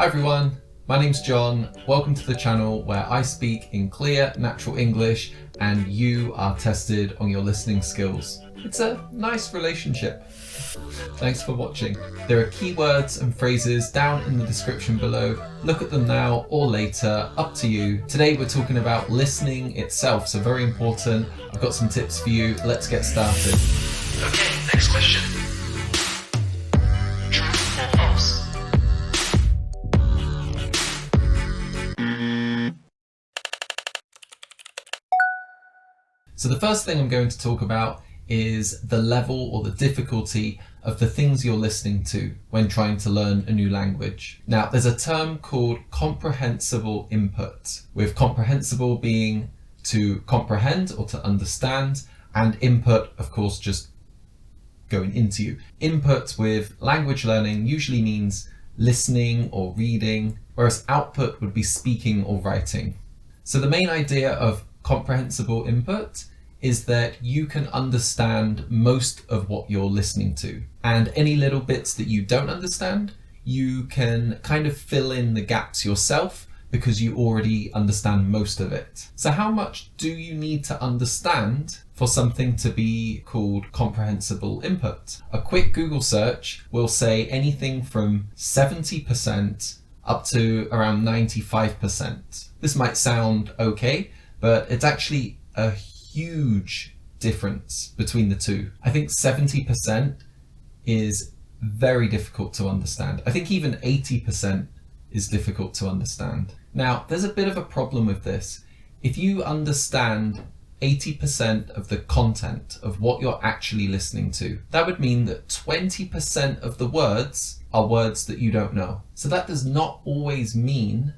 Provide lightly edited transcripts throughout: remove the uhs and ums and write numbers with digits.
Hi everyone, my name's John. Welcome to the channel where I speak in clear, natural English and you are tested on your listening skills. It's a nice relationship. Thanks for watching. There are keywords and phrases down in the description below. Look at them now or later, up to you. Today we're talking about listening itself, so very important. I've got some tips for you. Let's get started. Okay, next question. True or false? So the first thing I'm going to talk about is the level or the difficulty of the things you're listening to when trying to learn a new language. Now, there's a term called comprehensible input, with comprehensible being to comprehend or to understand, and input, of course, just going into you. Input with language learning usually means listening or reading, whereas output would be speaking or writing. So the main idea of comprehensible input is that you can understand most of what you're listening to, and any little bits that you don't understand, you can kind of fill in the gaps yourself because you already understand most of it. So how much do you need to understand for something to be called comprehensible input? A quick Google search will say anything from 70% up to around 95%. This might sound okay, but it's actually a huge difference between the two. I think 70% is very difficult to understand. I think even 80% is difficult to understand. Now, there's a bit of a problem with this. If you understand 80% of the content of what you're actually listening to, that would mean that 20% of the words are words that you don't know. So that does not always mean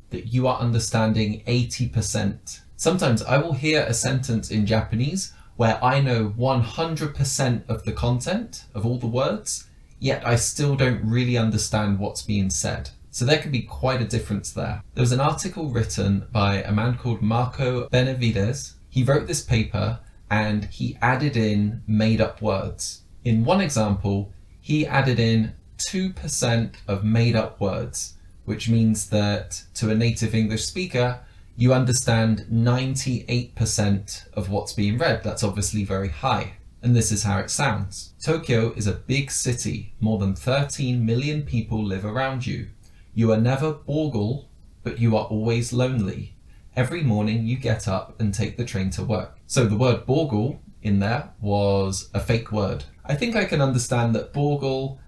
that you are understanding 80%. Sometimes I will hear a sentence in Japanese where I know 100% of the content of all the words, yet I still don't really understand what's being said. So there can be quite a difference there. There was an article written by a man called Marco Benavides. He wrote this paper and he added in made up words. In one example, he added in 2% of made up words, which means that to a native English speaker, you understand 98% of what's being read. That's obviously very high. And this is how it sounds. Tokyo is a big city. More than 13 million people live around you. You are never bogle, but you are always lonely. Every morning you get up and take the train to work. So the word bogle in there was a fake word. I think I can understand that bogle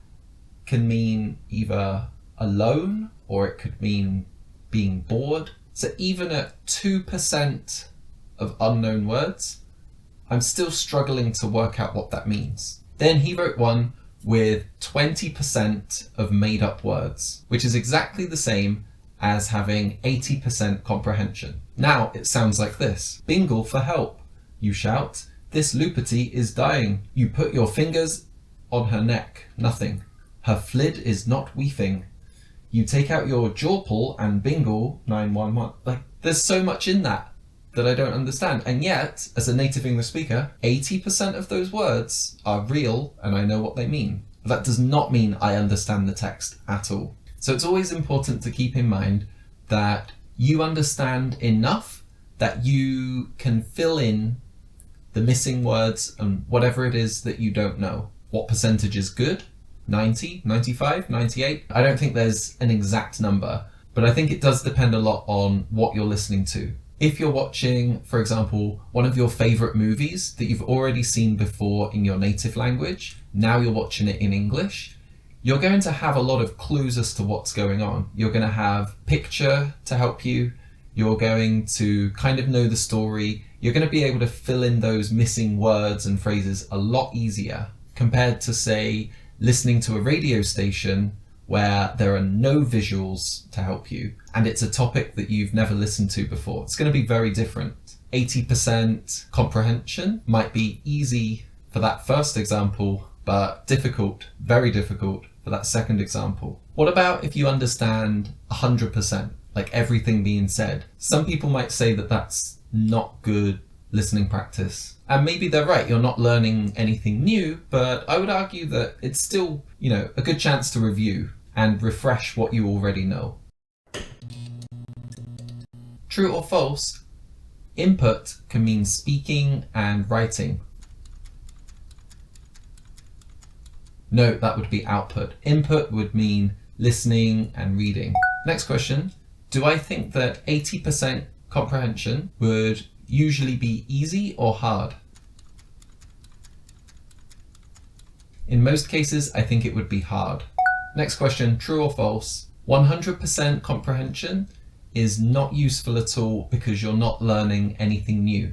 can mean either alone or it could mean being bored. So even at 2% of unknown words, I'm still struggling to work out what that means. Then he wrote one with 20% of made up words, which is exactly the same as having 80% comprehension. Now it sounds like this. Bingle for help. You shout, this Lupati is dying. You put your fingers on her neck. Nothing. Her flid is not weefing. You take out your jawpull and bingle 911. Like, there's so much in that I don't understand. And yet, as a native English speaker, 80% of those words are real and I know what they mean. But that does not mean I understand the text at all. So it's always important to keep in mind that you understand enough that you can fill in the missing words and whatever it is that you don't know. What percentage is good? 90, 95, 98. I don't think there's an exact number, but I think it does depend a lot on what you're listening to. If you're watching, for example, one of your favorite movies that you've already seen before in your native language, now you're watching it in English, you're going to have a lot of clues as to what's going on. You're going to have picture to help you. You're going to kind of know the story. You're going to be able to fill in those missing words and phrases a lot easier compared to, say, listening to a radio station where there are no visuals to help you and it's a topic that you've never listened to before. It's going to be very different. 80% comprehension might be easy for that first example, but difficult, very difficult for that second example. What about if you understand 100%, like everything being said? Some people might say that that's not good listening practice. And maybe they're right, you're not learning anything new, but I would argue that it's still, a good chance to review. and refresh what you already know. True or false? Input can mean speaking and writing. No, that would be output. Input would mean listening and reading. Next question. Do I think that 80% comprehension would usually be easy or hard? In most cases, I think it would be hard. Next question, true or false? 100% comprehension is not useful at all because you're not learning anything new.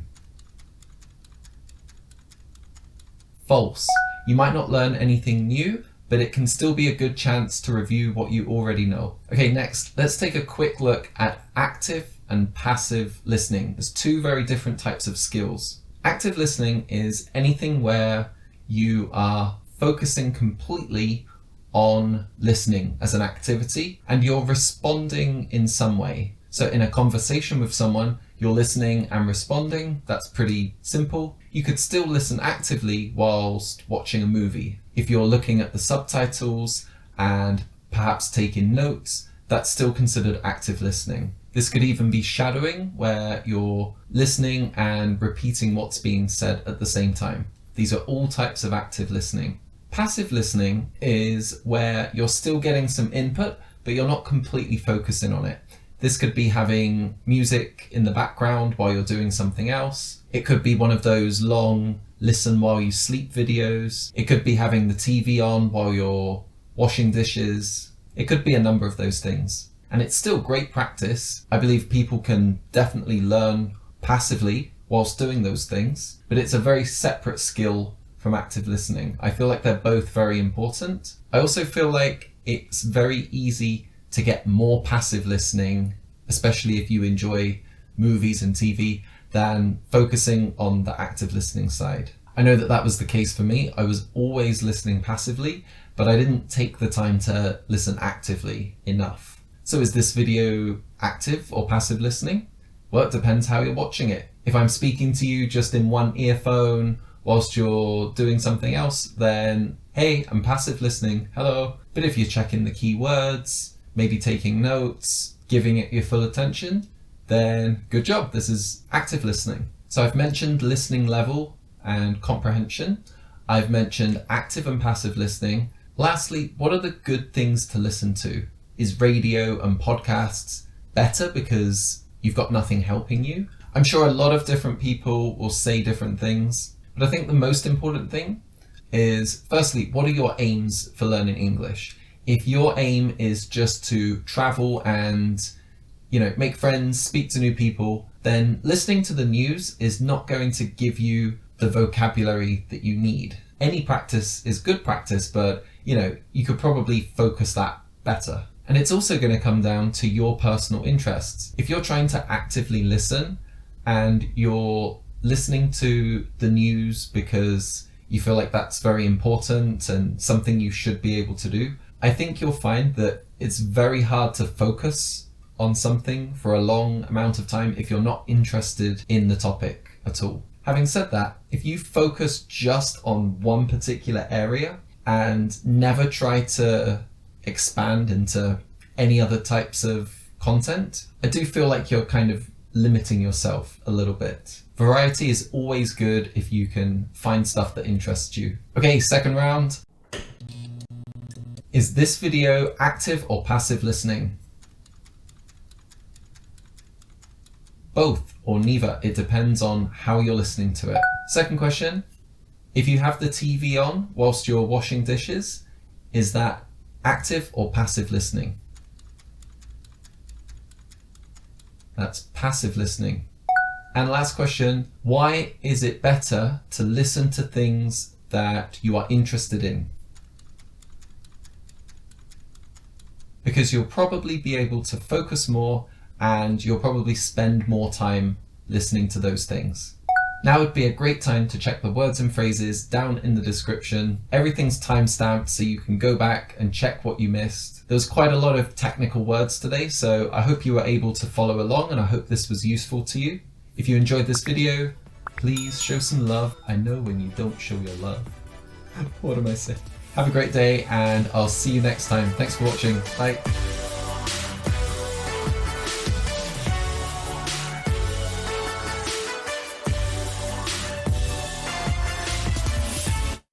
False. You might not learn anything new, but it can still be a good chance to review what you already know. Okay, next, let's take a quick look at active and passive listening. There's two very different types of skills. Active listening is anything where you are focusing completely on listening as an activity and you're responding in some way. So in a conversation with someone, you're listening and responding. That's pretty simple. You could still listen actively whilst watching a movie. If you're looking at the subtitles and perhaps taking notes, that's still considered active listening. This could even be shadowing, where you're listening and repeating what's being said at the same time. These are all types of active listening. Passive listening is where you're still getting some input, but you're not completely focusing on it. This could be having music in the background while you're doing something else. It could be one of those long listen while you sleep videos. It could be having the TV on while you're washing dishes. It could be a number of those things. And it's still great practice. I believe people can definitely learn passively whilst doing those things, but it's a very separate skill from active listening. I feel like they're both very important. I also feel like it's very easy to get more passive listening, especially if you enjoy movies and TV, than focusing on the active listening side. I know that that was the case for me. I was always listening passively, but I didn't take the time to listen actively enough. So is this video active or passive listening? Well, it depends how you're watching it. If I'm speaking to you just in one earphone whilst you're doing something else, then hey, I'm passive listening, hello. But if you're checking the keywords, maybe taking notes, giving it your full attention, then good job, this is active listening. So I've mentioned listening level and comprehension. I've mentioned active and passive listening. Lastly, what are the good things to listen to? Is radio and podcasts better because you've got nothing helping you? I'm sure a lot of different people will say different things, but I think the most important thing is, firstly, what are your aims for learning English? If your aim is just to travel and, make friends, speak to new people, then listening to the news is not going to give you the vocabulary that you need. Any practice is good practice, but, you could probably focus that better. And it's also going to come down to your personal interests. If you're trying to actively listen and you're listening to the news because you feel like that's very important and something you should be able to do, I think you'll find that it's very hard to focus on something for a long amount of time if you're not interested in the topic at all. Having said that, if you focus just on one particular area and never try to expand into any other types of content, I do feel like you're kind of limiting yourself a little bit. Variety is always good if you can find stuff that interests you. Okay, second round. Is this video active or passive listening? Both or neither. It depends on how you're listening to it. Second question. If you have the TV on whilst you're washing dishes, is that active or passive listening? That's passive listening. And last question, why is it better to listen to things that you are interested in? Because you'll probably be able to focus more and you'll probably spend more time listening to those things. Now would be a great time to check the words and phrases down in the description. Everything's timestamped so you can go back and check what you missed. There was quite a lot of technical words today, so I hope you were able to follow along and I hope this was useful to you. If you enjoyed this video, please show some love. I know when you don't show your love. What am I saying? Have a great day, and I'll see you next time. Thanks for watching. Bye.